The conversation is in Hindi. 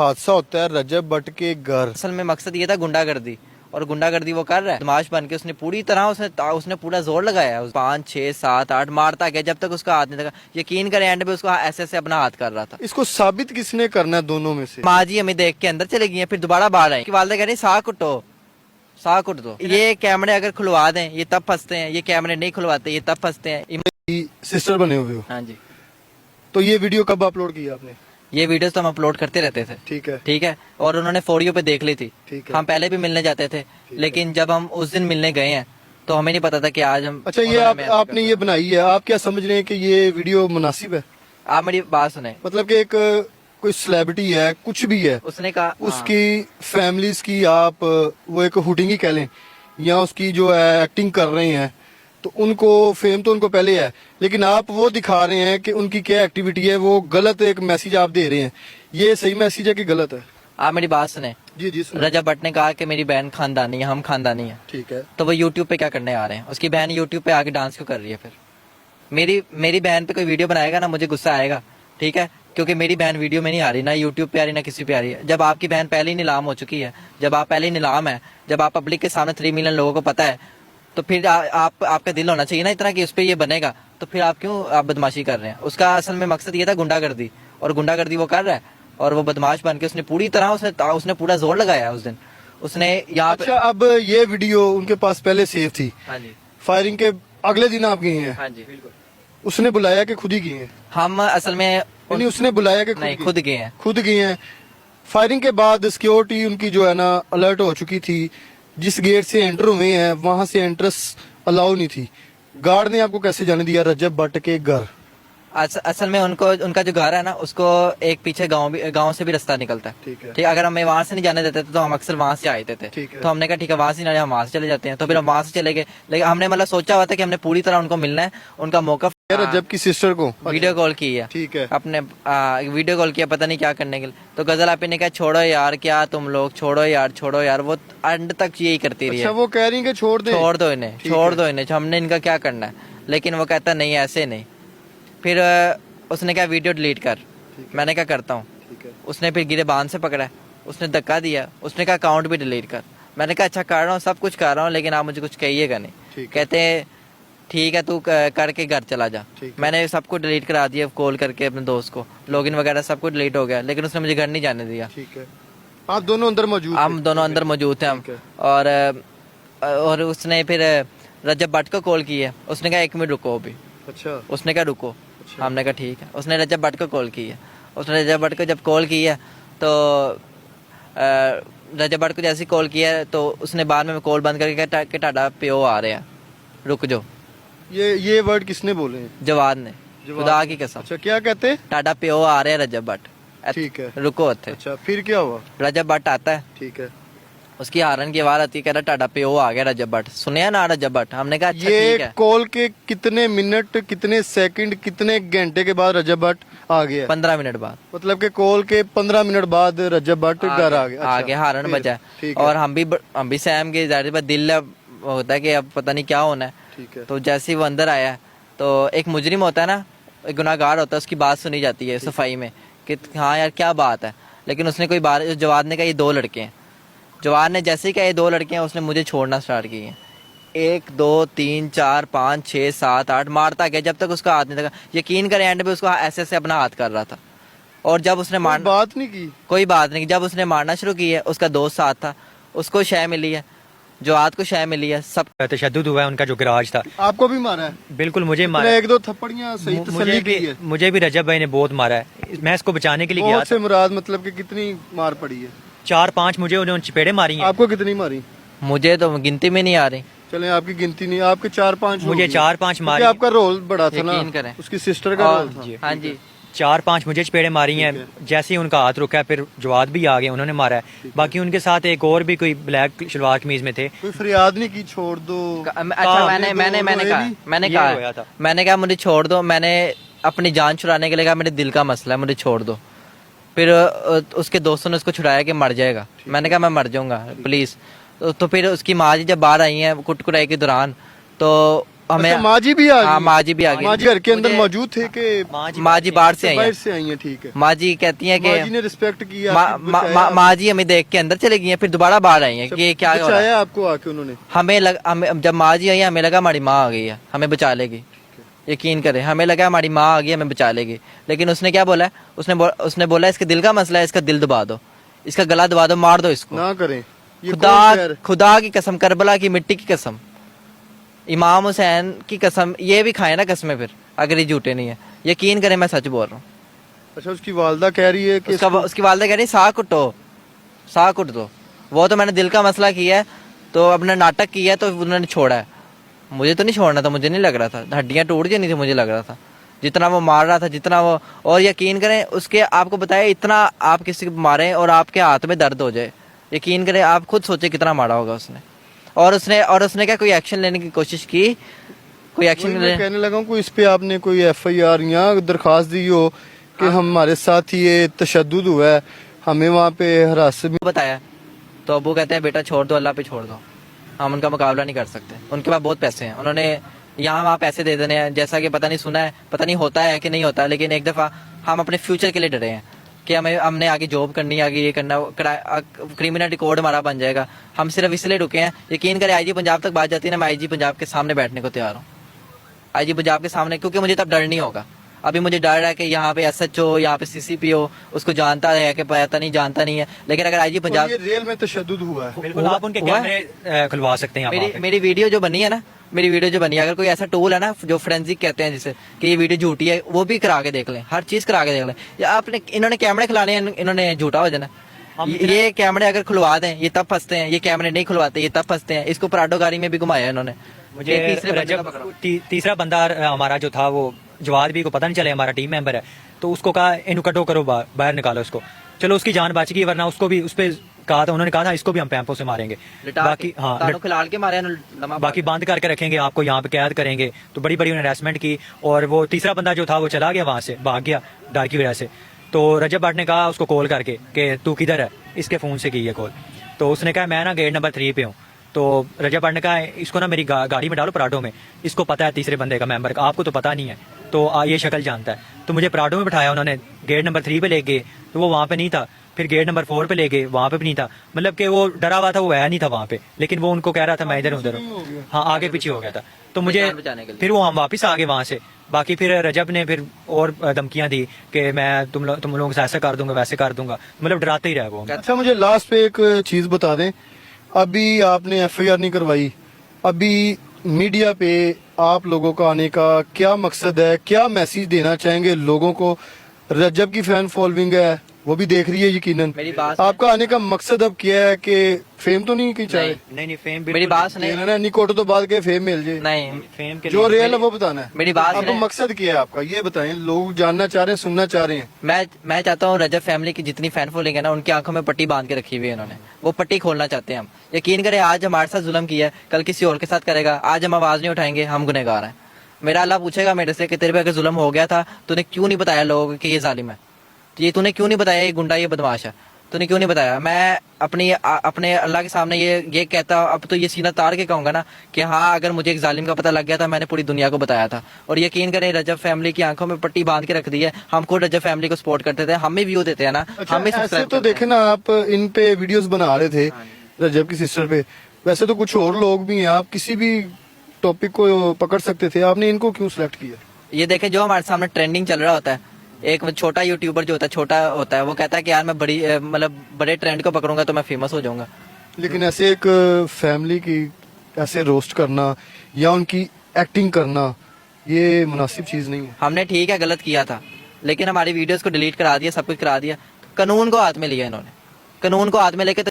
हादसा होता है रजब भट्ट के घर। असल में मकसद ये था गुंडागर्दी, और गुंडागर्दी वो कर रहा है। बदमाश बन के उसने पूरी तरह उसने पूरा जोर लगाया है। 5 6 7 8 मारता गया जब तक उसका हाथ नहीं लगा। यकीन करें एंड पे उसको ऐसे ऐसे अपना हाथ कर रहा था। इसको साबित किसने करना है दोनों में से? माँ जी हमें देख के अंदर चले गई हैं, फिर दोबारा बाहर आई कि वालदा कह रही साह कुटो, साह कुट दो। ये कैमरे अगर खुलवा दें ये तब फंसते हैं, ये कैमरे नहीं खुलवाते ये तब फंसते हैं। सिस्टर बने हुए हो? हाँ जी। तो ये वीडियो कब अपलोड किया आपने? ये वीडियोस तो हम अपलोड करते रहते थे। ठीक है। और उन्होंने फॉर यू पे देख ली थी। हम पहले भी मिलने जाते थे, लेकिन जब हम उस दिन मिलने गए हैं तो हमें नहीं पता था कि आज हम। अच्छा, ये आपने ये बनाई है, आप क्या समझ रहे हैं कि ये वीडियो मुनासिब है? आप मेरी बात सुने। मतलब कि एक कोई सेलिब्रिटी है, कुछ भी है, उसने कहा उसकी फैमिलीज की आप वो एक हुटिंग ही कह लें, या उसकी जो है एक्टिंग कर रहे हैं, तो उनको फेम तो उनको पहले है, लेकिन आप वो दिखा रहे हैं कि उनकी क्या एक्टिविटी है, वो गलत एक मैसेज आप दे रहे हैं। ये सही मैसेज है कि गलत है? आप मेरी बात सुने। जी जी सुने। रजब भट्ट ने कहा कि मेरी बहन खानदानी है, हम खानदानी है। ठीक है। तो वो यूट्यूब पे क्या करने आ रहे हैं? उसकी बहन यूट्यूब पे आके डांस क्यों कर रही है? फिर मेरी बहन पे कोई वीडियो बनाएगा ना, मुझे गुस्सा आएगा। ठीक है, क्योंकि मेरी बहन वीडियो में नहीं आ रही, ना यूट्यूब पे आ रही, ना किसी पे आ रही है। जब आपकी बहन पहले ही नीलाम हो चुकी है, जब आप पहले ही नीलाम है, जब आप पब्लिक के सामने 3 मिलियन लोगों को पता है, तो फिर आपका दिल होना चाहिए ना इतना कि उस पर ये बनेगा। तो फिर आप क्यों बदमाशी कर रहे हैं? उसका असल में मकसद ये था गुंडागर्दी, और गुंडागर्दी वो कर रहा है। और वो बदमाश बन के उसने पूरी तरह उसने पूरा जोर लगाया उस दिन। उसने यहाँ अच्छा, अब ये वीडियो उनके पास पहले सेव थी। हाँ जी। फायरिंग के अगले दिन आप गए हैं? हाँ जी बिल्कुल। उसने बुलाया कि खुद ही गए हैं? हम असल में नहीं, उसने बुलाया कि नहीं, खुद गए हैं। खुद गए हैं। फायरिंग के बाद सिक्योरिटी उनकी जो है ना अलर्ट हो चुकी थी। जिस गेट से एंटर हुए हैं वहां से एंट्रेंस अलाउ नहीं थी। गार्ड ने आपको कैसे जाने दिया रजब भट्ट के घर? असल में उनका जो घर है ना, उसको एक पीछे गांव से भी रास्ता निकलता है। ठीक है। ठीक, अगर हमें वहां से नहीं जाने देते तो हम अक्सर वहां से आते थे। तो हमने कहा ठीक है वहां से नहीं, हम वहां से चले जाते हैं। तो फिर हम वहां से चले गए, लेकिन हमने मतलब सोचा हुआ था कि हमने पूरी तरह उनको मिलना है, उनका मौका। रजब की सिस्टर को वीडियो कॉल की है। ठीक है। अपने वीडियो कॉल किया, पता नहीं क्या करने के लिए। तो गजल आपी ने कहा छोड़ो यार, क्या तुम लोग, छोड़ो यार छोड़ो यार। वो एंड तक यही करती रही है। अच्छा, वो कह रही है कि छोड़ दो इन्हें, छोड़ दो इन्हें, हमने इनका क्या करना है। लेकिन वो कहता नहीं ऐसे नहीं। फिर उसने कहा वीडियो डिलीट कर। मैंने क्या करता हूँ। उसने फिर गिरेबान से पकड़ा, उसने धक्का दिया, उसने कहा अकाउंट भी डिलीट कर। मैंने कहा अच्छा कर रहा हूँ, सब कुछ कर रहा हूँ, लेकिन आप मुझे कुछ कहिएगा नहीं। कहते ठीक है तू करके घर चला जा। मैंने सब कुछ डिलीट करा दिया, कॉल करके अपने दोस्त को, लॉगिन वगैरह सब कुछ डिलीट हो गया, लेकिन उसने मुझे घर नहीं जाने दिया। ठीक है। आप दोनों अंदर मौजूद? हम दोनों अंदर मौजूद थे हम। और उसने फिर रजब भट्ट को कॉल किया। उसने कहा 1 मिनट रुको अभी। अच्छा। उसने कहा रुको। हमने कहा ठीक है। उसने रजब भट्ट को कॉल किया। उसने रजब भट्ट को जब कॉल किया तो रजब भट्ट को जैसे कॉल किया तो उसने बाद में कॉल बंद करके कहा कि टाडा प्यो आ रहे हैं, रुक जाओ। ये वर्ड किसने बोले हैं? जवाद ने, खुदा की कसम। अच्छा, क्या कहते? टाडा प्यो आ रहे हैं रजब भट्ट। ठीक है, रुको अच्छे। अच्छा, फिर क्या हुआ? रजब भट्ट आता है। ठीक है। उसकी हारन की आवाज आती है, कह रहा टाडा प्यो आ गया रजब भट्ट। सुने ना रजब भट्ट? हमने कहा अच्छा ठीक है। कॉल के कितने मिनट, कितने सेकंड, कितने घंटे के बाद रजब भट्ट आ गया? 15 मिनट बाद। मतलब कि कॉल के 15 मिनट बाद रजब भट्ट घर आ गया। आगे हारन बजा। और हम भी सहम गए, जाहिर बात दिल होता है कि अब पता नहीं क्या होना है। ठीक है। तो जैसे ही वो अंदर आया तो एक मुजरिम होता है ना, एक गुनाहगार होता है, उसकी बात सुनी जाती है सफाई में कि हाँ यार क्या बात है। लेकिन उसने कोई बात, जवाद ने कहा ये 2 लड़के हैं। जवान ने जैसे ही कहा ये 2 लड़के हैं, उसने मुझे छोड़ना स्टार्ट किए। 1 2 3 4 5 6 7 8 मारता गया जब तक उसका हाथ नहीं लगा। यकीन करें एंड पे उसको ऐसे ऐसे अपना हाथ कर रहा था। और जब उसने बात नहीं की, कोई बात नहीं, जब उसने मारना शुरू किया, उसका दोस्त साथ था, उसको शय मिली है, जवाद को शय मिली है। सब तशद्दुद हुआ है, उनका जो गराज था। आपको भी मारा है? बिल्कुल, मुझे मारा। 1-2 थप्पड़ियां सही तसल्ली की है। मुझे भी रजब भाई ने बहुत मारा है। मैं इसको बचाने के लिए गया से मुराद मतलब कि कितनी मार पड़ी है? 4-5 मुझे उन्होंने चपेड़े मारी हैं। आपको कितनी मारी? मुझे तो गिनती में नहीं आ रही। चले आपकी गिनती नहीं, आपके 4-5। मुझे 4-5 मारी। आपका रोल बड़ा था ना, यकीन करें। उसकी सिस्टर का रोल था। हाँ जी। 4-5 मुझे चपेड़े मारी हैं। जैसे ही उनका हाथ रुका फिर जवाद भी आ गए, उन्होंने मारा है। बाकी उनके साथ एक और भी कोई ब्लैक शलवार कमीज में थे। कोई फरियाद नहीं की छोड़ दो? अच्छा, मैंने कहा मुझे छोड़ दो। मैंने अपनी जान छुड़ाने के लिए कहा मेरे दिल का मसला है, मुझे छोड़ दो। फिर उसके दोस्तों ने उसको छुड़ाया कि मर जाएगा। मैंने कहा मैं मर जाऊंगा प्लीज। तो फिर उसकी माँ जी जब बाहर आई हैं कुटकुटाई के दौरान, तो हमें अच्छा, माँ जी भी आ गई? हाँ, माँ जी भी आ गई। माँ जी घर के अंदर मुझे- मौजूद थे कि माँ जी बाहर से आई बाहर हैं। से आई हैं? ठीक है। माँ जी कहती हैं माँ जी कि ने रिस्पेक्ट किया, माँ आपकी बचाया आपको? माँ जी हमें देख के अंदर चले गई हैं, फिर दोबारा बाहर आई हैं कि ये क्या हो रहा है। बचाया आपको आके उन्होंने? हमें जब माँ जी आई हमें लगा हमारी माँ आ गई है, हमें बचा लेगी। यकीन करें, हमें लगा हमारी माँ आ गई हमें बचा लेगी। लेकिन उसने क्या बोला है, उसने बोला इसके दिल का मसला है, इसका दिल दबा दो, इसका गला दबा दो, मार दो इसको। ना करें, ये कौन कह रहा है? खुदा की कसम, करबला की मिट्टी की कसम, इमाम हुसैन की कसम, ये भी खाए ना कसमें फिर, अगर ये झूठे नहीं है। यकीन करें मैं सच बोल रहा हूँ। अच्छा, उसकी वालदा कह रही है कि उसकी वालदा कह रही साह कुटो, साह कुट दो। वो तो मैंने दिल का मसला किया है, तो अपना नाटक किया है, तो उन्होंने छोड़ा है। मुझे तो नहीं छोड़ना था, मुझे नहीं लग रहा था, हड्डियां टूट जानी थी, मुझे लग रहा था जितना वो मार रहा था, जितना वो। और यकीन करें उसके, आपको बताया इतना आप किसी को मारे और आपके हाथ में दर्द हो जाए, यकीन करें आप खुद सोचे कितना मारा होगा उसने। और उसने क्या कोई एक्शन लेने की कोशिश की, कोई एक्शन वही मैं कहने लगा हूँ, कोई इस पे आपने कोई FIR या दरखास्त दी हो कि हमारे साथ ये तशद्दुद हुआ है, हमें वहाँ पे हिरासत में? बताया तो अब वो कहते हैं बेटा छोड़ दो, अल्लाह पे छोड़ दो, हम उनका मुकाबला नहीं कर सकते। उनके पास बहुत पैसे हैं, उन्होंने यहाँ वहाँ पैसे दे देने हैं, जैसा कि पता नहीं सुना है, पता नहीं होता है कि नहीं होता है। लेकिन एक दफ़ा हम अपने फ्यूचर के लिए डरे हैं कि हमने आगे जॉब करनी है, आगे ये करना, क्रिमिनल रिकॉर्ड हमारा बन जाएगा। हम सिर्फ इसलिए रुके हैं। यकीन करें IG पंजाब तक बात जाती है ना, मैं IG पंजाब के सामने बैठने को तैयार हूँ, IG पंजाब के सामने, क्योंकि मुझे तब डर नहीं होगा। अभी मुझे डर है कि यहाँ पे SHO, यहाँ पे CCP हो, उसको जानता है कि पता नहीं, जानता नहीं है। लेकिन अगर IG पंजाब, ये रेल में तशद्दुद हुआ है। बिल्कुल आप उनके कैमरे खुलवा सकते हैं आप वहाँ पे। मेरी वीडियो जो बनी है ना, मेरी वीडियो जो बनी है, अगर कोई ऐसा टूल है ना जो फोरेंसिक कहते हैं जिसे, कि ये वीडियो झूठी है, वो भी करा के देख लें, हर चीज करा के देख लें। या आपने इन्होंने कैमरे खिलाने हैं, इन्होंने झूठा हो जाना। ये कैमरे अगर खुलवा दें ये तब फंसते हैं, ये कैमरे नहीं खुलवाते ये तब फंसते हैं। इसको पराडो गाड़ी में भी घुमाया इन्होंने। मुझे तीसरा बंदा हमारा जो था वो जवाद भी को पता नहीं चले, हमारा टीम मेंबर है, तो उसको कहा इनको कटो करो, बाहर निकालो उसको। चलो उसकी जान बच गई, वरना उसको भी उस पे कहा था, उन्होंने कहा था इसको भी हम पैंपों से मारेंगे। बाकी खिलाड़ के मारे बाकी बंद करके रखेंगे, आपको यहाँ पे कैद करेंगे। तो बड़ी बड़ी हरासमेंट की। और वो तीसरा बंदा जो था वो चला गया, वहां से भाग गया डर की वजह से। तो रजब भट्ट ने कहा उसको कॉल करके कि तू किधर है, इसके फोन से की है कॉल। तो उसने कहा मैं ना गेट नंबर 3 पे हूँ। तो रजब भट्ट ने कहा इसको ना मेरी गाड़ी में डालो पराठों में, इसको पता है तीसरे बंदे का मेंबर का, आपको तो पता नहीं है, तो ये शक्ल जानता है। तो मुझे पराठों में बिठाया उन्होंने, गेट नंबर 3 पे ले गए, तो वो वहाँ पे नहीं था। फिर गेट नंबर 4 पे ले गए, वहाँ पे भी नहीं था। मतलब कि वो डरा हुआ था, वो आया नहीं था वहाँ पे, लेकिन वो उनको कह रहा था मैं इधर उधर हूँ। हाँ, आगे पीछे हो गया था। तो मुझे फिर वो हम वापस आ गए वहाँ से। बाकी फिर रजब ने फिर और धमकियां दी कि मैं तुम लोगों से ऐसा कर दूंगा, वैसे कर दूंगा, मतलब डराते ही रहे वो। अच्छा, मुझे लास्ट पे एक चीज बता दें, अभी आपने FIR नहीं करवाई, अभी मीडिया पे आप लोगों का आने का क्या मकसद है, क्या मैसेज देना चाहेंगे लोगों को? रजब की फैन फॉलोइंग है, वो भी देख रही है यकीनन। मेरी बात आपका आने का मकसद अब क्या है कि फेम तो नहीं की चाहे? नहीं फेम मेरी बात सुने, निकोट तो बाद के फेम मिल जाए, नहीं फेम के जो रियल है वो बताना है। मेरी बात अब सुने। मकसद क्या है आपका, ये बताएं, लोग जानना चाह रहे हैं, सुनना चाह रहे हैं। मैं चाहता हूँ रजब फैमिली की जितनी फैन फॉलोइंग है ना, उनकी आंखों में पट्टी बांध के रखी हुई है इन्होंने, वो पट्टी खोलना चाहते हैं हम। यकीन करें आज हमारे साथ जुल्म किया है, कल किसी और के साथ करेगा। आज हम आवाज नहीं उठाएंगे, हम गुनहगार हैं। मेरा अल्लाह पूछेगा मेरे से कि तेरे पे अगर जुल्म हो गया था, तूने क्यों नहीं बताया लोगों को कि ये जालिम है, ये तूने क्यों नहीं बताया ये गुंडा, ये बदमाश है, तूने क्यों नहीं बताया? मैं अपने अल्लाह के सामने ये कहता, अब तो ये सीना तार के कहूंगा ना कि हाँ, अगर मुझे एक जालिम का पता लग गया था, मैंने पूरी दुनिया को बताया था। और यकीन करें रजब फैमिली की आंखों में पट्टी बांध के रख दी है। हम खुद रजब फैमिली को सपोर्ट करते थे, हम भी व्यू देते हैं ना, हम भी ऐसे तो देखे ना, आप इन पे वीडियोस बना रहे थे रजब की सिस्टर पे, वैसे तो कुछ और लोग भी हैं, आप किसी भी टॉपिक को पकड़ सकते थे, आपने इनको क्यों सिलेक्ट किया? ये देखें जो हमारे सामने ट्रेंडिंग चल रहा होता है, एक छोटा यूट्यूबर जो होता है, छोटा होता है, वो कहता है कि यार मैं मतलब बड़े ट्रेंड को पकड़ूंगा तो मैं फेमस हो जाऊंगा। लेकिन ऐसे एक फैमिली की ऐसे रोस्ट करना या उनकी एक्टिंग करना, ये मुनासिब चीज नहीं है। हमने ठीक है गलत किया था, लेकिन हमारी वीडियोस को डिलीट करा दिया, सब कुछ करा दिया। कानून को हाथ में लिया इन्होंने, कानून को हाथ में लेके तो